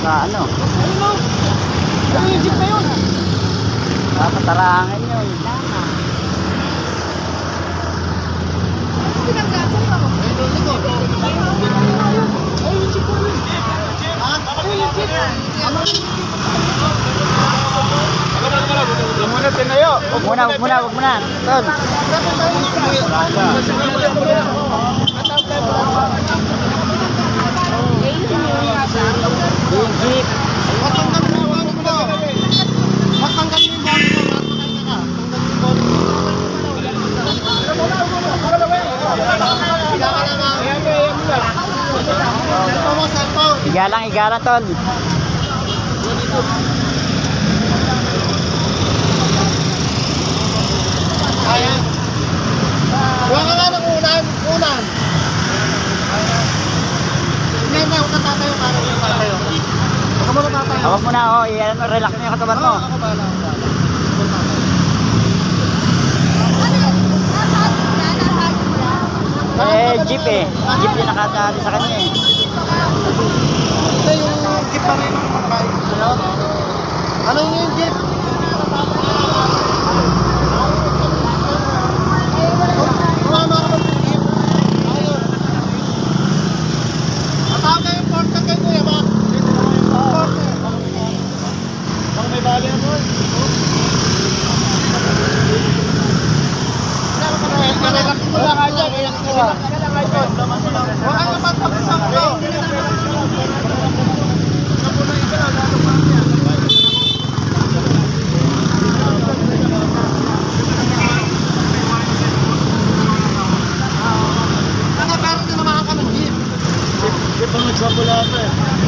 Baka ano. Ayun o. Ano yung jeep na yun? Papatarangan yun. Pinagkasan ka mo. Ayun yung jeep na yun. Ayun yung jeep. Huwag muna tinayo. Huwag muna. Ton. Yung jeep. Igalang, Ton. Ayan. Huwag ka nga ng unan. Hindi, huwag ka tatayo para yung tatayo. Huwag ka muna tatayo. Huwag muna, relax mo yung katawan mo. Ako bahala. Jeep eh. Jeep yung nakatali sa kanya eh. Ito yung jeep pa rin. Ano? Ano yung jeep? Kumama ka ba yung jeep? Ayun. Matawag ka yung portal kay Kuya ba? Portal. Bang may bali ako eh. Relax mo lang ka dyan. Relax mo lang. Huwag kang mapagpagsak ko. Nakapero na naman ka ng jeep. Jeep ang nagsapula ito eh.